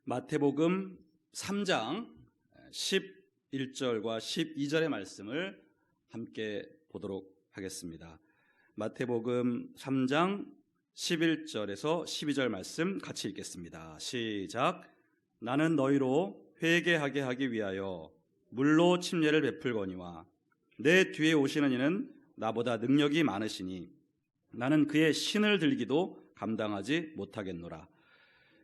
마태복음 3장 11절과 12절의 말씀을 함께 보도록 하겠습니다. 마태복음 3장 11절에서 12절 말씀 같이 읽겠습니다. 시작. 나는 너희로 회개하게 하기 위하여 물로 침례를 베풀거니와 내 뒤에 오시는 이는 나보다 능력이 많으시니 나는 그의 신을 들기도 감당하지 못하겠노라.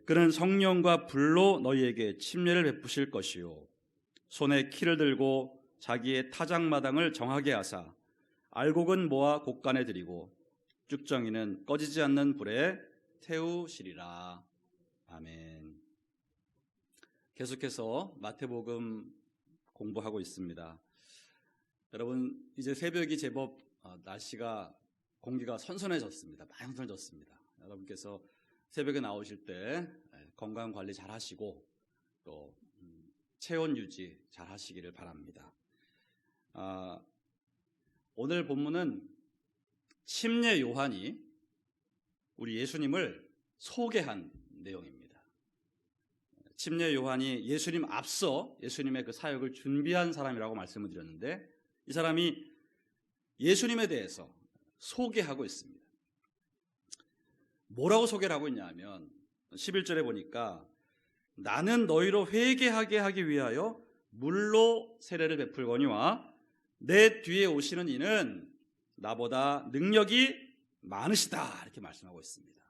그는 성령과 불로 너희에게 침례를 베푸실 것이요 손에 키를 들고 자기의 타작마당을 정하게 하사 알곡은 모아 곡간에 들이고 쭉정이는 꺼지지 않는 불에 태우시리라. 아멘. 계속해서 마태복음 공부하고 있습니다. 여러분, 이제 새벽이 제법 날씨가 공기가 선선해졌습니다. 많이 선선해졌습니다. 여러분께서 새벽에 나오실 때 건강 관리 잘 하시고 또 체온 유지 잘 하시기를 바랍니다. 오늘 본문은 침례 요한이 우리 예수님을 소개한 내용입니다. 침례 요한이 예수님 앞서 예수님의 그 사역을 준비한 사람이라고 말씀을 드렸는데 이 사람이 예수님에 대해서 소개하고 있습니다. 뭐라고 소개를 하고 있냐면 11절에 보니까 나는 너희로 회개하게 하기 위하여 물로 세례를 베풀거니와 내 뒤에 오시는 이는 나보다 능력이 많으시다 이렇게 말씀하고 있습니다.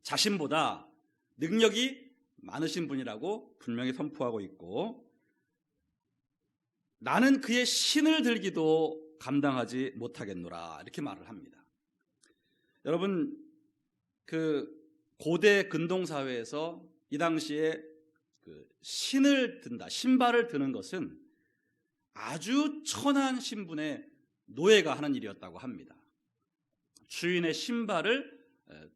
자신보다 능력이 많으신 분이라고 분명히 선포하고 있고 나는 그의 신을 들기도 감당하지 못하겠노라 이렇게 말을 합니다. 여러분, 그 고대 근동 사회에서 이 당시에 그 신을 든다, 신발을 드는 것은 아주 천한 신분의 노예가 하는 일이었다고 합니다. 주인의 신발을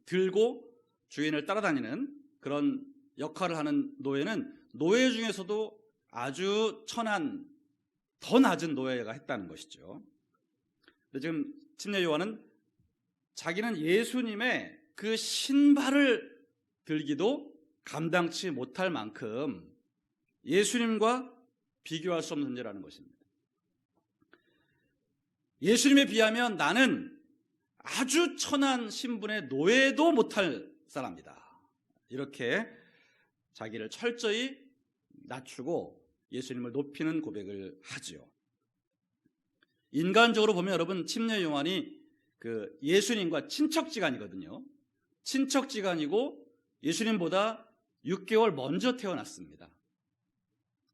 들고 주인을 따라다니는 그런 역할을 하는 노예는 노예 중에서도 아주 천한, 더 낮은 노예가 했다는 것이죠. 근데 지금 침례 요한은 자기는 예수님의 그 신발을 들기도 감당치 못할 만큼 예수님과 비교할 수 없는 존재라는 것입니다. 예수님에 비하면 나는 아주 천한 신분의 노예도 못할 사람이다. 이렇게 자기를 철저히 낮추고 예수님을 높이는 고백을 하죠. 인간적으로 보면 여러분, 침례 요한이 그 예수님과 친척지간이거든요. 친척지간이고 예수님보다 6개월 먼저 태어났습니다.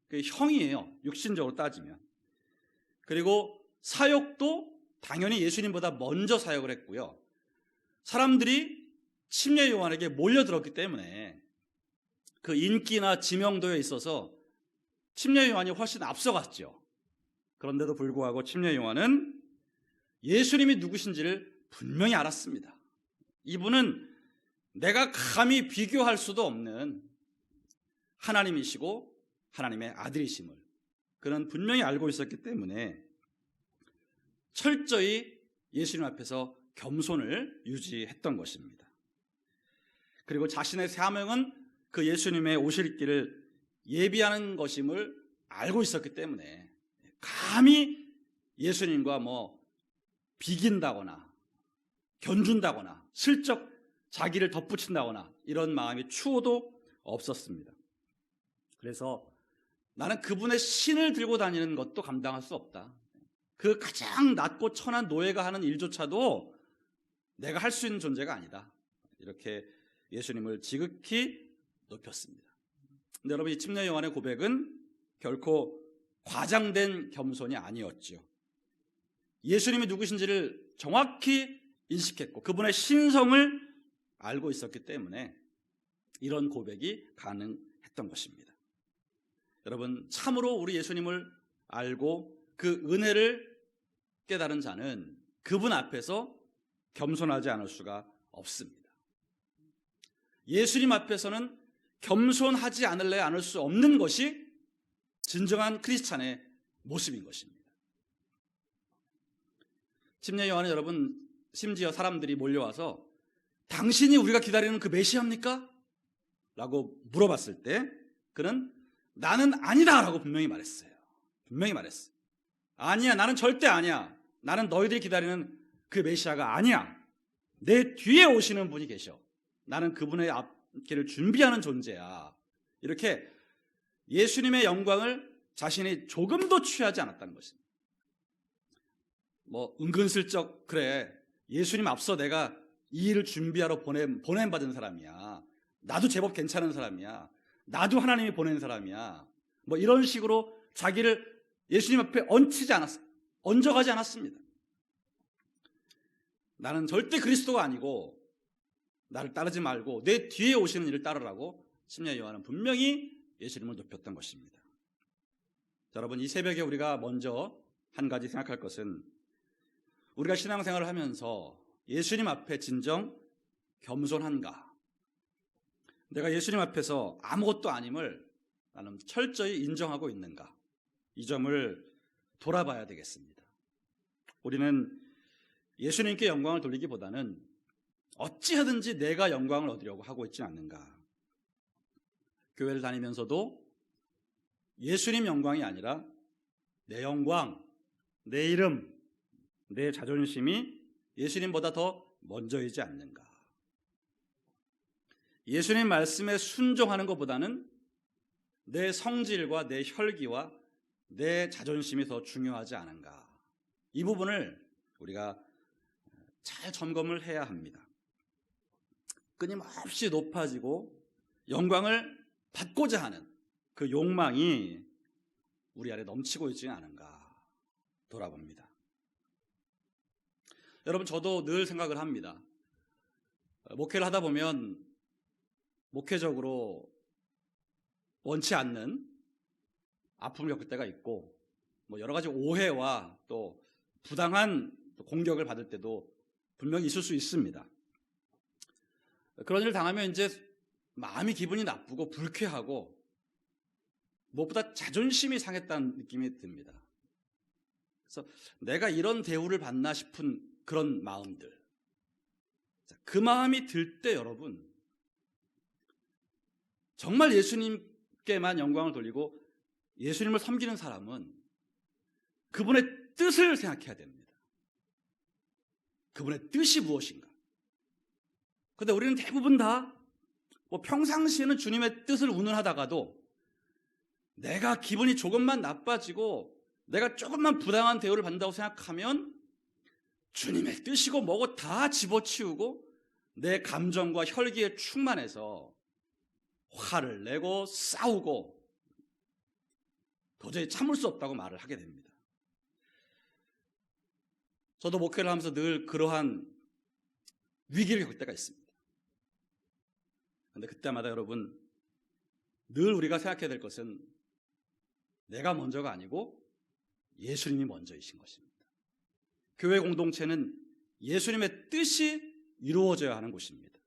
그 형이에요, 육신적으로 따지면. 그리고 사역도 당연히 예수님보다 먼저 사역을 했고요. 사람들이 침례 요한에게 몰려들었기 때문에 그 인기나 지명도에 있어서 침례 요한이 훨씬 앞서갔죠. 그런데도 불구하고 침례 요한은 예수님이 누구신지를 분명히 알았습니다. 이분은 내가 감히 비교할 수도 없는 하나님이시고 하나님의 아들이심을 그는 분명히 알고 있었기 때문에 철저히 예수님 앞에서 겸손을 유지했던 것입니다. 그리고 자신의 사명은 그 예수님의 오실 길을 예비하는 것임을 알고 있었기 때문에 감히 예수님과 비긴다거나 견준다거나 슬쩍 자기를 덧붙인다거나 이런 마음이 추호도 없었습니다. 그래서 나는 그분의 신을 들고 다니는 것도 감당할 수 없다. 그 가장 낮고 천한 노예가 하는 일조차도 내가 할 수 있는 존재가 아니다. 이렇게 예수님을 지극히 높였습니다. 근데 여러분, 이 침례 요한의 고백은 결코 과장된 겸손이 아니었죠. 예수님이 누구신지를 정확히 인식했고 그분의 신성을 알고 있었기 때문에 이런 고백이 가능했던 것입니다. 여러분, 참으로 우리 예수님을 알고 그 은혜를 깨달은 자는 그분 앞에서 겸손하지 않을 수가 없습니다. 예수님 앞에서는 겸손하지 않을래 않을 수 없는 것이 진정한 크리스찬의 모습인 것입니다. 침례 요한은 여러분, 심지어 사람들이 몰려와서 당신이 우리가 기다리는 그 메시아입니까? 라고 물어봤을 때 그는 나는 아니다 라고 분명히 말했어요. 분명히 말했어요. 아니야, 나는 절대 아니야. 나는 너희들이 기다리는 그 메시아가 아니야. 내 뒤에 오시는 분이 계셔. 나는 그분의 앞길을 준비하는 존재야. 이렇게 예수님의 영광을 자신이 조금도 취하지 않았다는 것입니다. 은근슬쩍 그래, 예수님 앞서 내가 이 일을 준비하러 보냄받은 사람이야. 나도 제법 괜찮은 사람이야. 나도 하나님이 보낸 사람이야. 이런 식으로 자기를 예수님 앞에 얹어가지 않았습니다. 나는 절대 그리스도가 아니고 나를 따르지 말고 내 뒤에 오시는 이를 따르라고 심야 요한은 분명히 예수님을 높였던 것입니다. 자, 여러분, 이 새벽에 우리가 먼저 한 가지 생각할 것은 우리가 신앙생활을 하면서 예수님 앞에 진정 겸손한가? 내가 예수님 앞에서 아무것도 아님을 나는 철저히 인정하고 있는가? 이 점을 돌아봐야 되겠습니다. 우리는 예수님께 영광을 돌리기보다는 어찌하든지 내가 영광을 얻으려고 하고 있지 않는가? 교회를 다니면서도 예수님 영광이 아니라 내 영광, 내 이름, 내 자존심이 예수님보다 더 먼저이지 않는가? 예수님 말씀에 순종하는 것보다는 내 성질과 내 혈기와 내 자존심이 더 중요하지 않은가? 이 부분을 우리가 잘 점검을 해야 합니다. 끊임없이 높아지고 영광을 받고자 하는 그 욕망이 우리 안에 넘치고 있지 않은가 돌아봅니다. 여러분, 저도 늘 생각을 합니다. 목회를 하다 보면 목회적으로 원치 않는 아픔을 겪을 때가 있고 여러 가지 오해와 또 부당한 공격을 받을 때도 분명히 있을 수 있습니다. 그런 일을 당하면 이제 마음이 기분이 나쁘고 불쾌하고 무엇보다 자존심이 상했다는 느낌이 듭니다. 그래서 내가 이런 대우를 받나 싶은 그런 마음들, 그 마음이 들 때 여러분, 정말 예수님께만 영광을 돌리고 예수님을 섬기는 사람은 그분의 뜻을 생각해야 됩니다. 그분의 뜻이 무엇인가? 그런데 우리는 대부분 다 평상시에는 주님의 뜻을 운운하다가도 내가 기분이 조금만 나빠지고 내가 조금만 부당한 대우를 받는다고 생각하면 주님의 뜻이고 뭐고 다 집어치우고 내 감정과 혈기에 충만해서 화를 내고 싸우고 도저히 참을 수 없다고 말을 하게 됩니다. 저도 목회를 하면서 늘 그러한 위기를 겪을 때가 있습니다. 그런데 그때마다 여러분, 늘 우리가 생각해야 될 것은 내가 먼저가 아니고 예수님이 먼저이신 것입니다. 교회 공동체는 예수님의 뜻이 이루어져야 하는 곳입니다.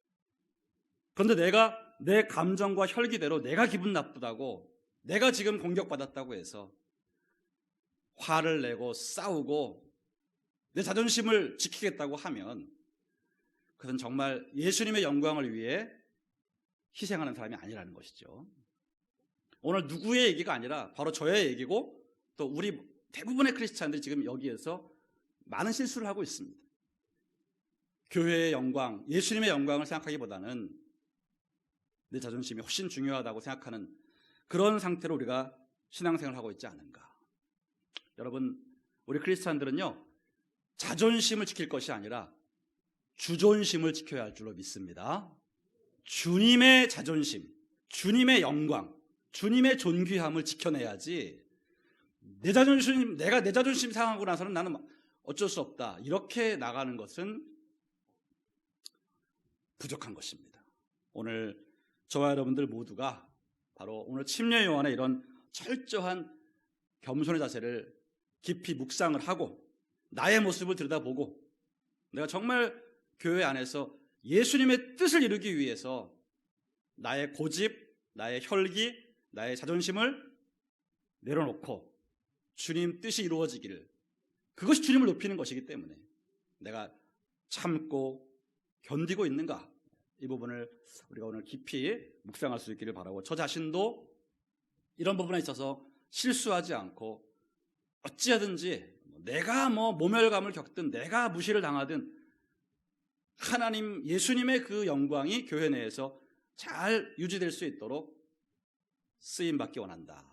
그런데 내가 내 감정과 혈기대로 내가 기분 나쁘다고, 내가 지금 공격받았다고 해서 화를 내고 싸우고 내 자존심을 지키겠다고 하면 그것은 정말 예수님의 영광을 위해 희생하는 사람이 아니라는 것이죠. 오늘 누구의 얘기가 아니라 바로 저의 얘기고, 또 우리 대부분의 크리스찬들이 지금 여기에서 많은 실수를 하고 있습니다. 교회의 영광, 예수님의 영광을 생각하기보다는 내 자존심이 훨씬 중요하다고 생각하는 그런 상태로 우리가 신앙생활을 하고 있지 않은가. 여러분, 우리 크리스찬들은요, 자존심을 지킬 것이 아니라 주존심을 지켜야 할 줄로 믿습니다. 주님의 자존심, 주님의 영광, 주님의 존귀함을 지켜내야지, 내가 내 자존심 상하고 나서는 나는 어쩔 수 없다, 이렇게 나가는 것은 부족한 것입니다. 오늘 저와 여러분들 모두가 바로 오늘 침례 요한의 이런 철저한 겸손의 자세를 깊이 묵상을 하고 나의 모습을 들여다보고 내가 정말 교회 안에서 예수님의 뜻을 이루기 위해서 나의 고집, 나의 혈기, 나의 자존심을 내려놓고 주님 뜻이 이루어지기를, 그것이 주님을 높이는 것이기 때문에 내가 참고 견디고 있는가, 이 부분을 우리가 오늘 깊이 묵상할 수 있기를 바라고, 저 자신도 이런 부분에 있어서 실수하지 않고 어찌하든지 내가 모멸감을 겪든 내가 무시를 당하든 하나님 예수님의 그 영광이 교회 내에서 잘 유지될 수 있도록 쓰임받기 원한다.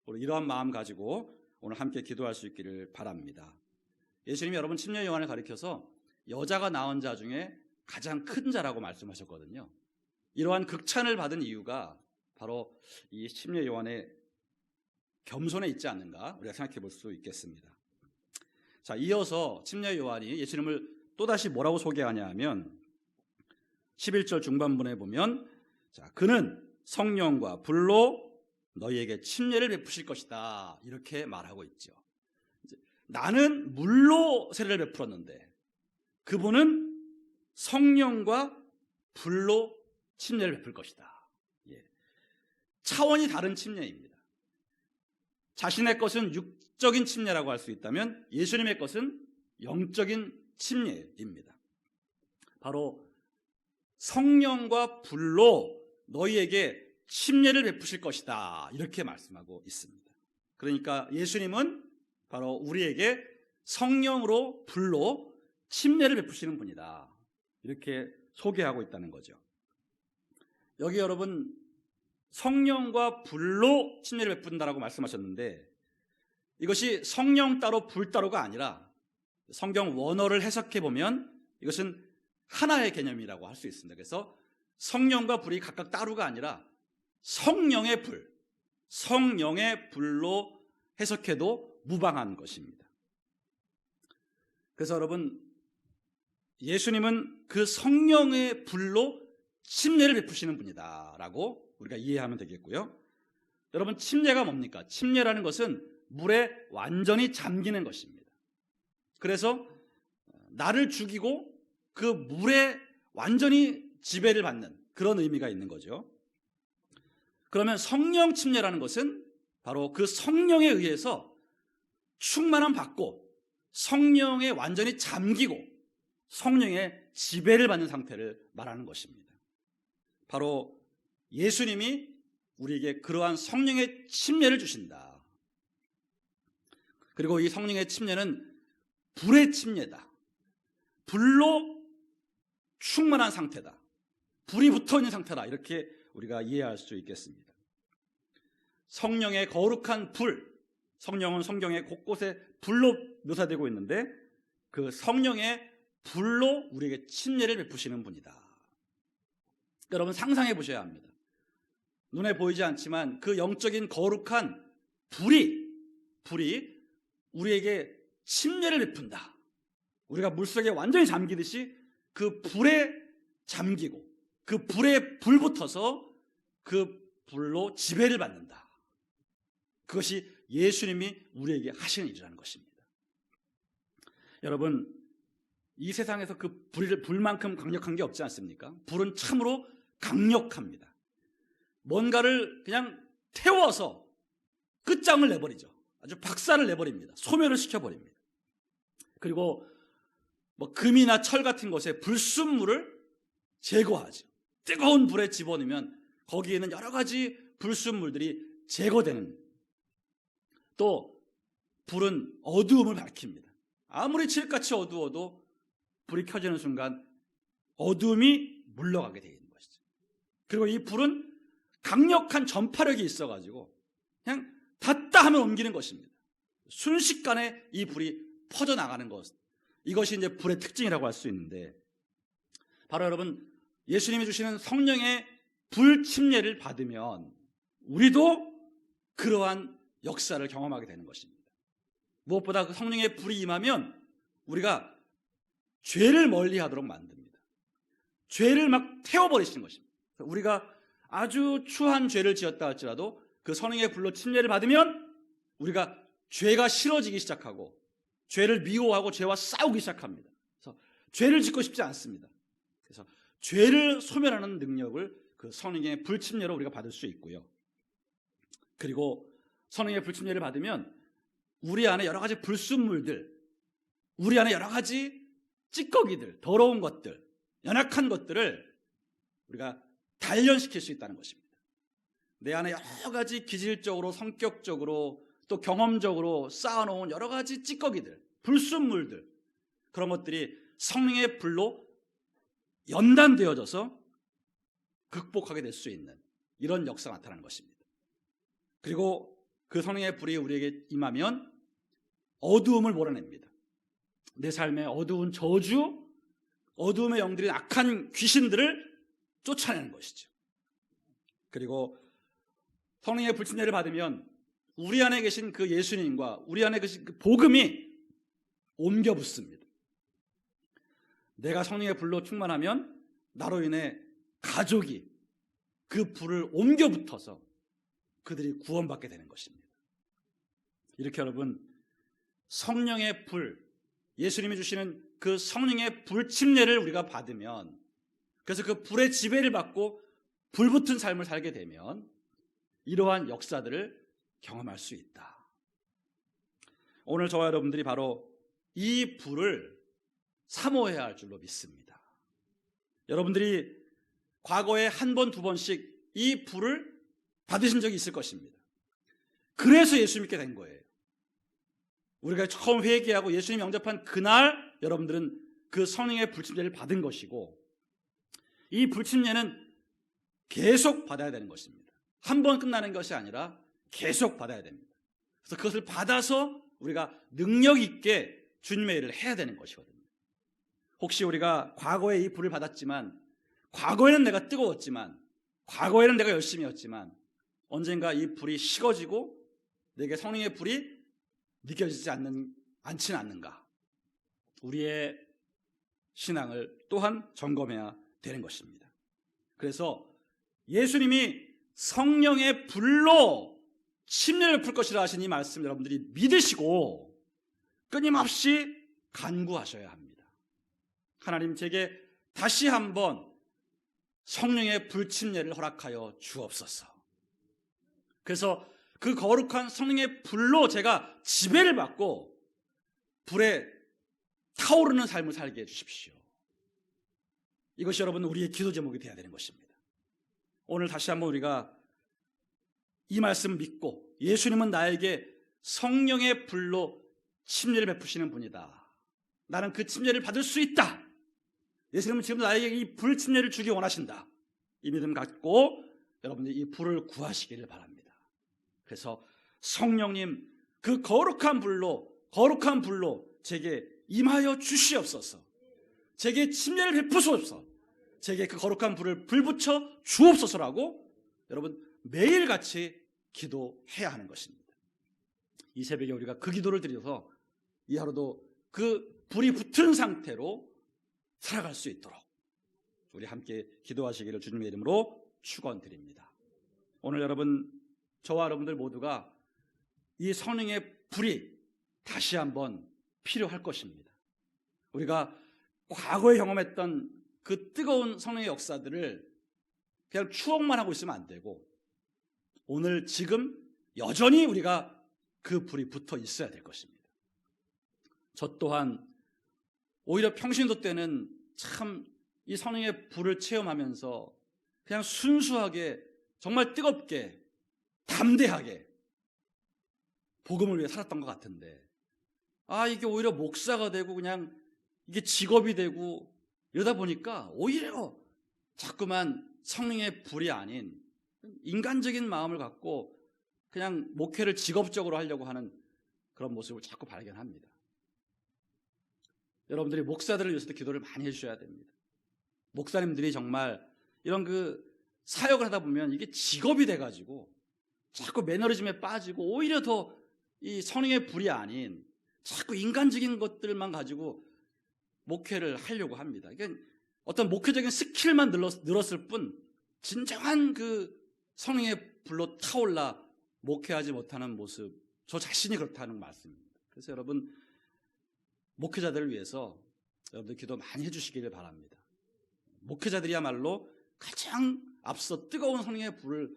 우리 이러한 마음 가지고 오늘 함께 기도할 수 있기를 바랍니다. 예수님이 여러분 침례 요한을 가리켜서 여자가 낳은 자 중에 가장 큰 자라고 말씀하셨거든요. 이러한 극찬을 받은 이유가 바로 이 침례 요한의 겸손에 있지 않는가 우리가 생각해 볼 수 있겠습니다. 자, 이어서 침례 요한이 예수님을 또다시 뭐라고 소개하냐 하면 11절 중반부에 보면, 자, 그는 성령과 불로 너희에게 침례를 베푸실 것이다, 이렇게 말하고 있죠. 나는 물로 세례를 베풀었는데 그분은 성령과 불로 침례를 베풀 것이다. 차원이 다른 침례입니다. 자신의 것은 육적인 침례라고 할 수 있다면 예수님의 것은 영적인 침례입니다. 바로 성령과 불로 너희에게 침례를 베푸실 것이다, 이렇게 말씀하고 있습니다. 그러니까 예수님은 바로 우리에게 성령으로 불로 침례를 베푸시는 분이다, 이렇게 소개하고 있다는 거죠. 여기 여러분 성령과 불로 침례를 베푼다라고 말씀하셨는데, 이것이 성령 따로 불 따로가 아니라 성경 원어를 해석해 보면 이것은 하나의 개념이라고 할 수 있습니다. 그래서 성령과 불이 각각 따로가 아니라 성령의 불, 성령의 불로 해석해도 무방한 것입니다. 그래서 여러분 예수님은 그 성령의 불로 침례를 베푸시는 분이다 라고 우리가 이해하면 되겠고요. 여러분 침례가 뭡니까? 침례라는 것은 물에 완전히 잠기는 것입니다. 그래서 나를 죽이고 그 물에 완전히 지배를 받는 그런 의미가 있는 거죠. 그러면 성령 침례라는 것은 바로 그 성령에 의해서 충만함 받고 성령에 완전히 잠기고 성령의 지배를 받는 상태를 말하는 것입니다. 바로 예수님이 우리에게 그러한 성령의 침례를 주신다. 그리고 이 성령의 침례는 불의 침례다. 불로 충만한 상태다. 불이 붙어있는 상태다. 이렇게 우리가 이해할 수 있겠습니다. 성령의 거룩한 불, 성령은 성경의 곳곳에 불로 묘사되고 있는데 그 성령의 불로 우리에게 침례를 베푸시는 분이다. 여러분 상상해 보셔야 합니다. 눈에 보이지 않지만 그 영적인 거룩한 불이 우리에게 침례를 베푼다. 우리가 물속에 완전히 잠기듯이 그 불에 잠기고 그 불에 불 붙어서 그 불로 지배를 받는다. 그것이 예수님이 우리에게 하시는 일이라는 것입니다. 여러분 이 세상에서 그 불만큼 강력한 게 없지 않습니까? 불은 참으로 강력합니다. 뭔가를 그냥 태워서 끝장을 내버리죠. 아주 박살을 내버립니다. 소멸을 시켜버립니다. 그리고 금이나 철 같은 것에 불순물을 제거하죠. 뜨거운 불에 집어넣으면 거기에는 여러 가지 불순물들이 제거되는. 또 불은 어두움을 밝힙니다. 아무리 칠흑같이 어두워도 불이 켜지는 순간 어두움이 물러가게 되어 있는 것이죠. 그리고 이 불은 강력한 전파력이 있어가지고 그냥 닿다 하면 옮기는 것입니다. 순식간에 이 불이 퍼져나가는 것, 이것이 이제 불의 특징이라고 할 수 있는데, 바로 여러분 예수님이 주시는 성령의 불 침례를 받으면 우리도 그러한 역사를 경험하게 되는 것입니다. 무엇보다 그 성령의 불이 임하면 우리가 죄를 멀리하도록 만듭니다. 죄를 막 태워버리시는 것입니다. 우리가 아주 추한 죄를 지었다 할지라도 그 성령의 불로 침례를 받으면 우리가 죄가 싫어지기 시작하고 죄를 미워하고 죄와 싸우기 시작합니다. 그래서 죄를 짓고 싶지 않습니다. 그래서 죄를 소멸하는 능력을 그 성령의 불 침례로 우리가 받을 수 있고요. 그리고 성령의 불 침례를 받으면 우리 안에 여러 가지 불순물들, 우리 안에 여러 가지 찌꺼기들, 더러운 것들, 연약한 것들을 우리가 단련시킬 수 있다는 것입니다. 내 안에 여러 가지 기질적으로, 성격적으로, 또 경험적으로 쌓아놓은 여러 가지 찌꺼기들, 불순물들, 그런 것들이 성령의 불로 연단되어져서 극복하게 될 수 있는 이런 역사가 나타나는 것입니다. 그리고 그 성령의 불이 우리에게 임하면 어두움을 몰아냅니다. 내 삶의 어두운 저주, 어두움의 영들인 악한 귀신들을 쫓아내는 것이죠. 그리고 성령의 불침례를 받으면 우리 안에 계신 그 예수님과 우리 안에 계신 그 복음이 옮겨 붙습니다. 내가 성령의 불로 충만하면 나로 인해 가족이 그 불을 옮겨 붙어서 그들이 구원받게 되는 것입니다. 이렇게 여러분, 성령의 불, 예수님이 주시는 그 성령의 불침례를 우리가 받으면, 그래서 그 불의 지배를 받고 불붙은 삶을 살게 되면 이러한 역사들을 경험할 수 있다. 오늘 저와 여러분들이 바로 이 불을 사모해야 할 줄로 믿습니다. 여러분들이 과거에 한 번, 두 번씩 이 불을 받으신 적이 있을 것입니다. 그래서 예수 믿게 된 거예요. 우리가 처음 회개하고 예수님 영접한 그날 여러분들은 그 성령의 불침례를 받은 것이고, 이 불침례는 계속 받아야 되는 것입니다. 한 번 끝나는 것이 아니라 계속 받아야 됩니다. 그래서 그것을 받아서 우리가 능력 있게 주님의 일을 해야 되는 것이거든요. 혹시 우리가 과거에 이 불을 받았지만, 과거에는 내가 뜨거웠지만, 과거에는 내가 열심히 했지만 언젠가 이 불이 식어지고 내게 성령의 불이 느껴지지 않지는 않는가? 우리의 신앙을 또한 점검해야 되는 것입니다. 그래서 예수님이 성령의 불로 침례를 풀 것이라 하신 이 말씀 여러분들이 믿으시고 끊임없이 간구하셔야 합니다. 하나님, 제게 다시 한번 성령의 불침례를 허락하여 주옵소서. 그래서 그 거룩한 성령의 불로 제가 지배를 받고 불에 타오르는 삶을 살게 해주십시오. 이것이 여러분 우리의 기도 제목이 되어야 되는 것입니다. 오늘 다시 한번 우리가 이 말씀 믿고, 예수님은 나에게 성령의 불로 침례를 베푸시는 분이다, 나는 그 침례를 받을 수 있다, 예수님은 지금 나에게 이 불 침례를 주기 원하신다, 이 믿음 갖고 여러분들이 이 불을 구하시기를 바랍니다. 그래서 성령님, 그 거룩한 불로 제게 임하여 주시옵소서. 제게 침례를 베푸소서. 제게 그 거룩한 불을 불붙여 주옵소서라고 여러분 매일같이 기도해야 하는 것입니다. 이 새벽에 우리가 그 기도를 드려서 이 하루도 그 불이 붙은 상태로 살아갈 수 있도록 우리 함께 기도하시기를 주님의 이름으로 축원드립니다. 오늘 여러분, 저와 여러분들 모두가 이 성령의 불이 다시 한번 필요할 것입니다. 우리가 과거에 경험했던 그 뜨거운 성령의 역사들을 그냥 추억만 하고 있으면 안 되고, 오늘 지금 여전히 우리가 그 불이 붙어 있어야 될 것입니다. 저 또한 오히려 평신도 때는 참 이 성령의 불을 체험하면서 그냥 순수하게, 정말 뜨겁게, 담대하게 복음을 위해 살았던 것 같은데, 이게 오히려 목사가 되고 그냥 이게 직업이 되고 이러다 보니까 오히려 자꾸만 성령의 불이 아닌 인간적인 마음을 갖고 그냥 목회를 직업적으로 하려고 하는 그런 모습을 자꾸 발견합니다. 여러분들이 목사들을 위해서도 기도를 많이 해주셔야 됩니다. 목사님들이 정말 이런 그 사역을 하다 보면 이게 직업이 돼가지고 자꾸 매너리즘에 빠지고 오히려 더 이 성령의 불이 아닌 자꾸 인간적인 것들만 가지고 목회를 하려고 합니다. 그러니까 어떤 목회적인 스킬만 늘었을 뿐 진정한 그 성령의 불로 타올라 목회하지 못하는 모습, 저 자신이 그렇다는 말씀입니다. 그래서 여러분, 목회자들을 위해서 여러분들 기도 많이 해주시기를 바랍니다. 목회자들이야말로 가장 앞서 뜨거운 성령의 불을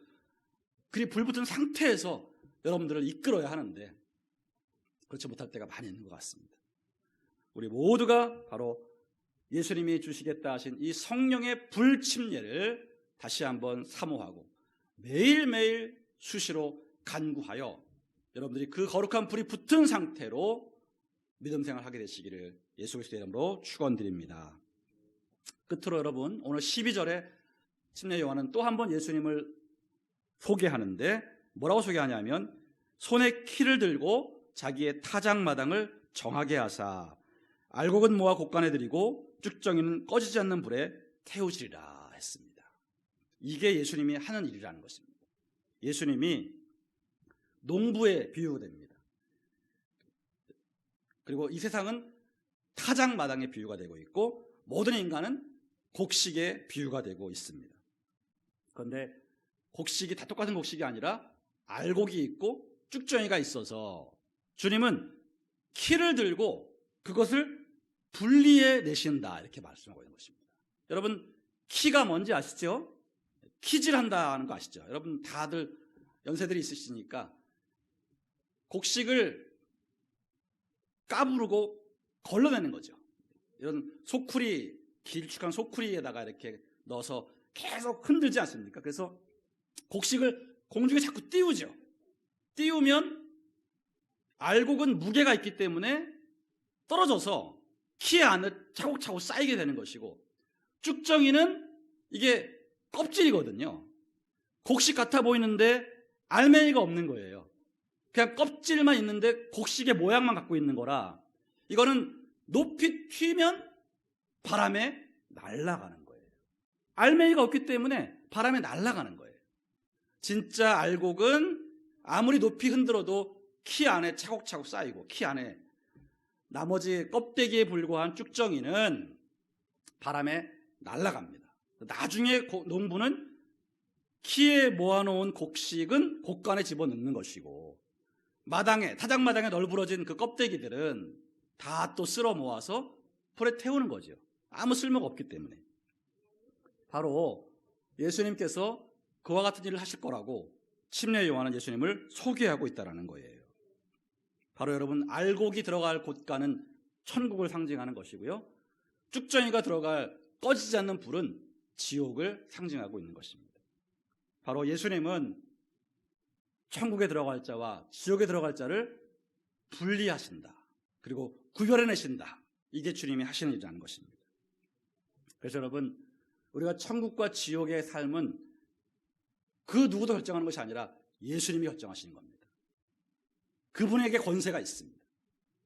그리 불붙은 상태에서 여러분들을 이끌어야 하는데 그렇지 못할 때가 많이 있는 것 같습니다. 우리 모두가 바로 예수님이 주시겠다 하신 이 성령의 불침례를 다시 한번 사모하고 매일매일 수시로 간구하여 여러분들이 그 거룩한 불이 붙은 상태로 믿음 생활을 하게 되시기를 예수 그리스도의 이름으로 축원드립니다. 끝으로 여러분, 오늘 12절에 침례 요한은 또 한 번 예수님을 소개하는데 뭐라고 소개하냐면 손에 키를 들고 자기의 타작마당을 정하게 하사 알곡은 모아 곡간에 들이고 쭉정이는 꺼지지 않는 불에 태우시리라 했습니다. 이게 예수님이 하는 일이라는 것입니다. 예수님이 농부에 비유가 됩니다. 그리고 이 세상은 타작마당의 비유가 되고 있고 모든 인간은 곡식의 비유가 되고 있습니다. 그런데 곡식이 다 똑같은 곡식이 아니라 알곡이 있고 쭉정이가 있어서 주님은 키를 들고 그것을 분리해 내신다 이렇게 말씀하고 있는 것입니다. 여러분, 키가 뭔지 아시죠? 키질한다는 거 아시죠? 여러분 다들 연세들이 있으시니까 곡식을 까부르고 걸러내는 거죠. 이런 소쿠리, 길쭉한 소쿠리에다가 이렇게 넣어서 계속 흔들지 않습니까? 그래서 곡식을 공중에 자꾸 띄우죠. 띄우면 알곡은 무게가 있기 때문에 떨어져서 키 안에 차곡차곡 쌓이게 되는 것이고 쭉정이는 이게 껍질이거든요. 곡식 같아 보이는데 알맹이가 없는 거예요. 그냥 껍질만 있는데 곡식의 모양만 갖고 있는 거라 이거는 높이 튀면 바람에 날아가는 거예요. 알맹이가 없기 때문에 바람에 날아가는 거예요. 진짜 알곡은 아무리 높이 흔들어도 키 안에 차곡차곡 쌓이고 키 안에 나머지 껍데기에 불과한 쭉정이는 바람에 날아갑니다. 나중에 농부는 키에 모아놓은 곡식은 곡간에 집어넣는 것이고 마당에, 타작마당에 널브러진 그 껍데기들은 다 또 쓸어 모아서 불에 태우는 거죠. 아무 쓸모가 없기 때문에. 바로 예수님께서 그와 같은 일을 하실 거라고 침례 요한은 예수님을 소개하고 있다는 거예요. 바로 여러분, 알곡이 들어갈 곳간은 천국을 상징하는 것이고요, 쭉정이가 들어갈 꺼지지 않는 불은 지옥을 상징하고 있는 것입니다. 바로 예수님은 천국에 들어갈 자와 지옥에 들어갈 자를 분리하신다, 그리고 구별해내신다. 이게 주님이 하시는 일이라는 것입니다. 그래서 여러분, 우리가 천국과 지옥의 삶은 그 누구도 결정하는 것이 아니라 예수님이 결정하시는 겁니다. 그분에게 권세가 있습니다.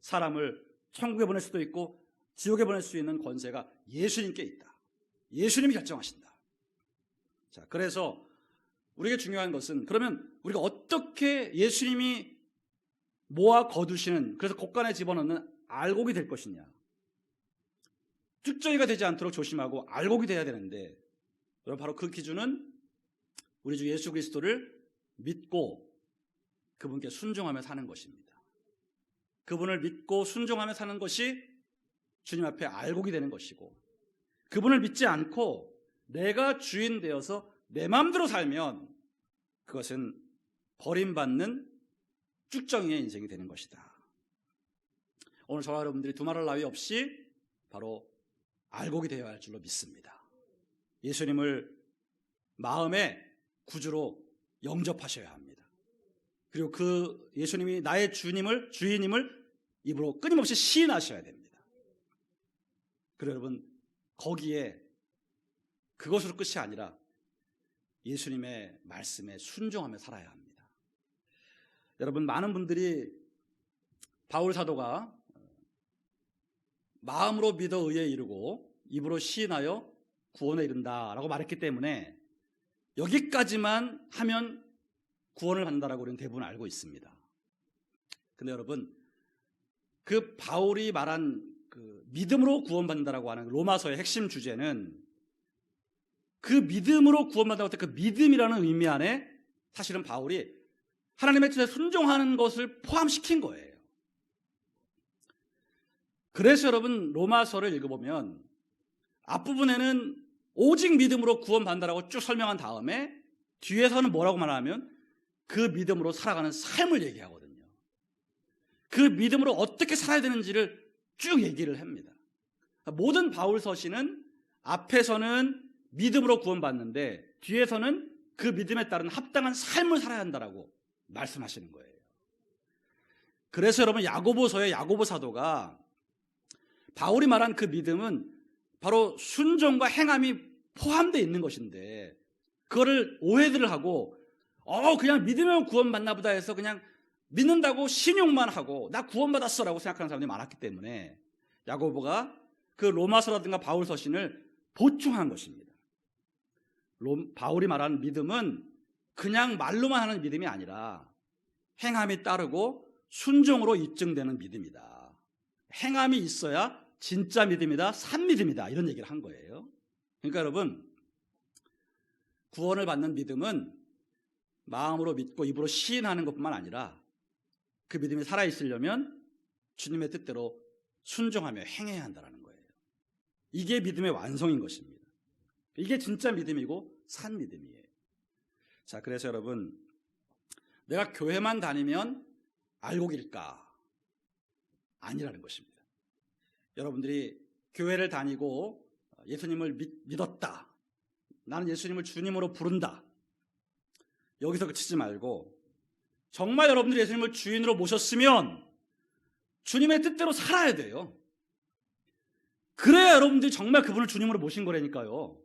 사람을 천국에 보낼 수도 있고 지옥에 보낼 수 있는 권세가 예수님께 있다. 예수님이 결정하신다. 자, 그래서 우리에게 중요한 것은 그러면 우리가 어떻게 예수님이 모아 거두시는, 그래서 곡간에 집어넣는 알곡이 될 것이냐. 쭉정이가 되지 않도록 조심하고 알곡이 돼야 되는데, 여러분, 바로 그 기준은 우리 주 예수 그리스도를 믿고 그분께 순종하며 사는 것입니다. 그분을 믿고 순종하며 사는 것이 주님 앞에 알곡이 되는 것이고, 그분을 믿지 않고 내가 주인 되어서 내 마음대로 살면 그것은 버림받는 쭉정이의 인생이 되는 것이다. 오늘 저와 여러분들이 두말할 나위 없이 바로 알곡이 되어야 할 줄로 믿습니다. 예수님을 마음의 구주로 영접하셔야 합니다. 그리고 그 예수님이 나의 주인임을 입으로 끊임없이 시인하셔야 됩니다. 그리고 여러분, 거기에 그것으로 끝이 아니라 예수님의 말씀에 순종하며 살아야 합니다. 여러분, 많은 분들이 바울 사도가 마음으로 믿어 의에 이르고 입으로 시인하여 구원에 이른다라고 말했기 때문에 여기까지만 하면 구원을 받는다라고 우리는 대부분 알고 있습니다. 근데 여러분, 그 바울이 말한 그 믿음으로 구원받는다라고 하는 로마서의 핵심 주제는 그 믿음으로 구원받는다고 할 때 그 믿음이라는 의미 안에 사실은 바울이 하나님의 뜻에 순종하는 것을 포함시킨 거예요. 그래서 여러분, 로마서를 읽어보면 앞부분에는 오직 믿음으로 구원받는다라고 쭉 설명한 다음에 뒤에서는 뭐라고 말하면 그 믿음으로 살아가는 삶을 얘기하거든요. 그 믿음으로 어떻게 살아야 되는지를 쭉 얘기를 합니다. 모든 바울 서신은 앞에서는 믿음으로 구원받는데 뒤에서는 그 믿음에 따른 합당한 삶을 살아야 한다라고 말씀하시는 거예요. 그래서 여러분 야고보서의 야고보 사도가 바울이 말한 그 믿음은 바로 순종과 행함이 포함되어 있는 것인데 그거를 오해들을 하고 그냥 믿으면 구원받나 보다 해서 그냥 믿는다고 신용만 하고 나 구원받았어라고 생각하는 사람들이 많았기 때문에 야고보가 그 로마서라든가 바울 서신을 보충한 것입니다. 바울이 말하는 믿음은 그냥 말로만 하는 믿음이 아니라 행함이 따르고 순종으로 입증되는 믿음이다. 행함이 있어야 진짜 믿음이다, 산 믿음이다, 이런 얘기를 한 거예요. 그러니까 여러분, 구원을 받는 믿음은 마음으로 믿고 입으로 시인하는 것뿐만 아니라 그 믿음이 살아있으려면 주님의 뜻대로 순종하며 행해야 한다는 거예요. 이게 믿음의 완성인 것입니다. 이게 진짜 믿음이고 산 믿음이에요. 자, 그래서 여러분, 내가 교회만 다니면 알곡일까? 아니라는 것입니다. 여러분들이 교회를 다니고 예수님을 믿었다. 나는 예수님을 주님으로 부른다. 여기서 그치지 말고 정말 여러분들이 예수님을 주인으로 모셨으면 주님의 뜻대로 살아야 돼요. 그래야 여러분들이 정말 그분을 주님으로 모신 거라니까요.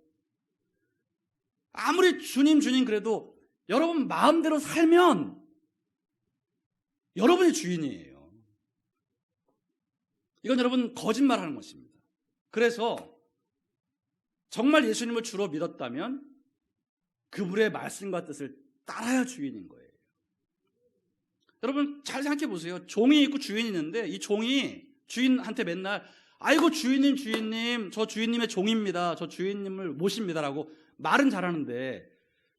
아무리 주님 그래도 여러분 마음대로 살면 여러분이 주인이에요. 이건 여러분 거짓말하는 것입니다. 그래서 정말 예수님을 주로 믿었다면 그분의 말씀과 뜻을 따라야 주인인 거예요. 여러분 잘 생각해 보세요. 종이 있고 주인이 있는데 이 종이 주인한테 맨날 아이고 주인님 저 주인님의 종입니다. 저 주인님을 모십니다라고 말은 잘하는데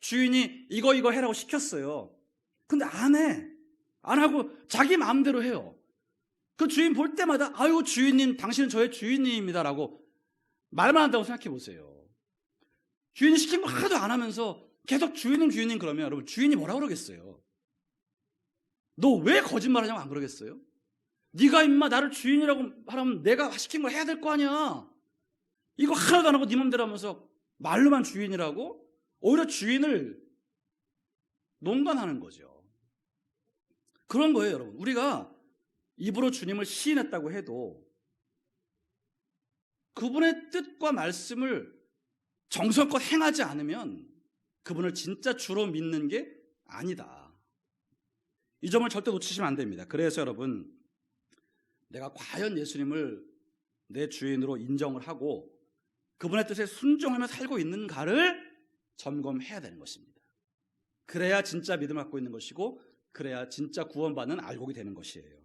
주인이 이거 해라고 시켰어요. 근데 안 해. 안 하고 자기 마음대로 해요. 그 주인 볼 때마다 아이고 주인님 당신은 저의 주인님입니다라고 말만 한다고 생각해 보세요. 주인이 시킨 거 하나도 안 하면서 계속 주인님 그러면 여러분 주인이 뭐라 그러겠어요? 너 왜 거짓말하냐고 안 그러겠어요? 네가 임마 나를 주인이라고 하라면 내가 시킨 걸 해야 될 거 아니야. 이거 하나도 안 하고 네 맘대로 하면서 말로만 주인이라고? 오히려 주인을 농간하는 거죠. 그런 거예요, 여러분. 우리가 입으로 주님을 시인했다고 해도 그분의 뜻과 말씀을 정성껏 행하지 않으면 그분을 진짜 주로 믿는 게 아니다. 이 점을 절대 놓치시면 안 됩니다. 그래서 여러분, 내가 과연 예수님을 내 주인으로 인정을 하고 그분의 뜻에 순종하며 살고 있는가를 점검해야 되는 것입니다. 그래야 진짜 믿음을 갖고 있는 것이고 그래야 진짜 구원받는 알곡이 되는 것이에요.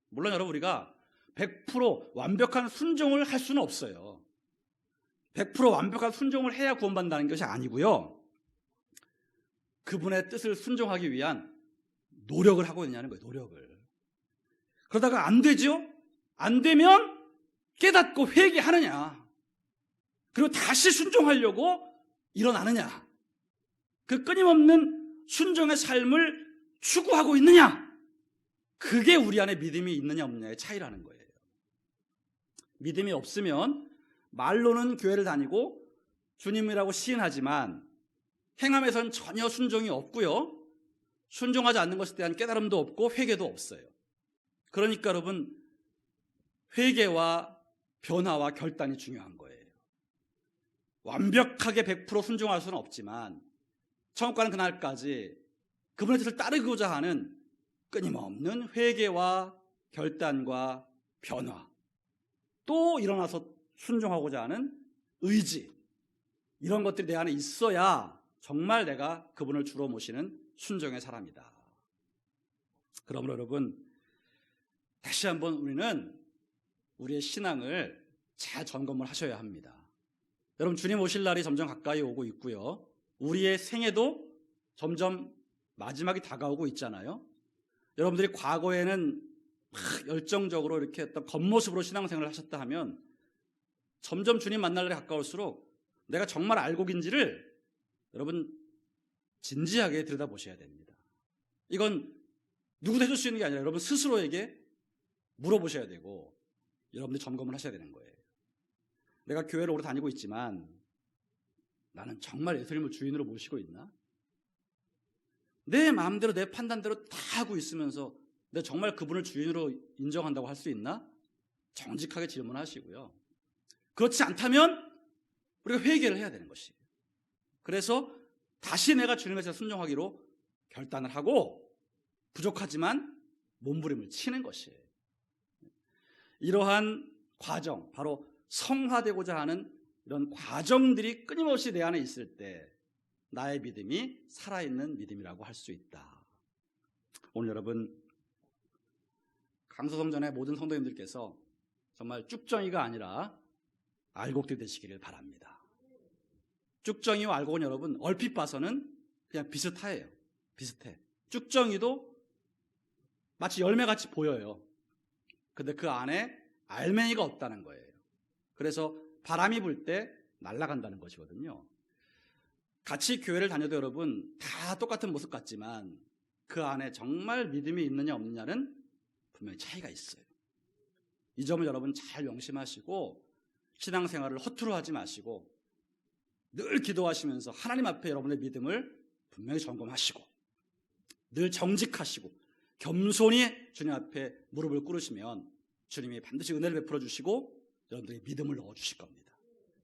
물론 여러분 우리가 100% 완벽한 순종을 할 수는 없어요. 100% 완벽한 순종을 해야 구원받는다는 것이 아니고요. 그분의 뜻을 순종하기 위한 노력을 하고 있냐는 거예요. 노력을. 그러다가 안 되죠? 안 되면 깨닫고 회개하느냐. 그리고 다시 순종하려고 일어나느냐. 그 끊임없는 순종의 삶을 추구하고 있느냐. 그게 우리 안에 믿음이 있느냐 없느냐의 차이라는 거예요. 믿음이 없으면 말로는 교회를 다니고 주님이라고 시인하지만 행함에선 전혀 순종이 없고요. 순종하지 않는 것에 대한 깨달음도 없고 회개도 없어요. 그러니까 여러분 회개와 변화와 결단이 중요한 거예요. 완벽하게 100% 순종할 수는 없지만 천국 가는 그날까지 그분의 뜻을 따르고자 하는 끊임없는 회개와 결단과 변화, 또 일어나서 순종하고자 하는 의지, 이런 것들이 내 안에 있어야 정말 내가 그분을 주로 모시는 순종의 사람이다. 그러므로 여러분 다시 한번 우리는 우리의 신앙을 잘 점검을 하셔야 합니다. 여러분 주님 오실 날이 점점 가까이 오고 있고요. 우리의 생애도 점점 마지막이 다가오고 있잖아요. 여러분들이 과거에는 막 열정적으로 이렇게 어떤 겉모습으로 신앙생활을 하셨다 하면 점점 주님 만날 날이 가까울수록 내가 정말 알곡인지를 여러분 진지하게 들여다보셔야 됩니다. 이건 누구도 해줄 수 있는 게 아니라 여러분 스스로에게 물어보셔야 되고 여러분들이 점검을 하셔야 되는 거예요. 내가 교회를 오래 다니고 있지만 나는 정말 예수님을 주인으로 모시고 있나? 내 마음대로 내 판단대로 다 하고 있으면서 내가 정말 그분을 주인으로 인정한다고 할 수 있나? 정직하게 질문하시고요. 그렇지 않다면 우리가 회개를 해야 되는 것이에요. 그래서 다시 내가 주님의 뜻에 순종하기로 결단을 하고 부족하지만 몸부림을 치는 것이에요. 이러한 과정, 바로 성화되고자 하는 이런 과정들이 끊임없이 내 안에 있을 때 나의 믿음이 살아있는 믿음이라고 할 수 있다. 오늘 여러분 강서성전의 모든 성도님들께서 정말 쭉정이가 아니라 알곡들이 되시기를 바랍니다. 쭉정이와 알곡은 여러분 얼핏 봐서는 그냥 비슷해요. 비슷해. 쭉정이도 마치 열매같이 보여요. 근데 그 안에 알맹이가 없다는 거예요. 그래서 바람이 불 때 날아간다는 것이거든요. 같이 교회를 다녀도 여러분 다 똑같은 모습 같지만 그 안에 정말 믿음이 있느냐 없느냐는 분명히 차이가 있어요. 이 점을 여러분 잘 명심하시고 신앙생활을 허투루 하지 마시고 늘 기도하시면서 하나님 앞에 여러분의 믿음을 분명히 점검하시고 늘 정직하시고 겸손히 주님 앞에 무릎을 꿇으시면 주님이 반드시 은혜를 베풀어 주시고 여러분들이 믿음을 넣어 주실 겁니다.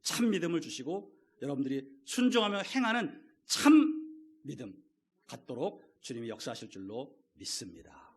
참 믿음을 주시고 여러분들이 순종하며 행하는 참 믿음 갖도록 주님이 역사하실 줄로 믿습니다.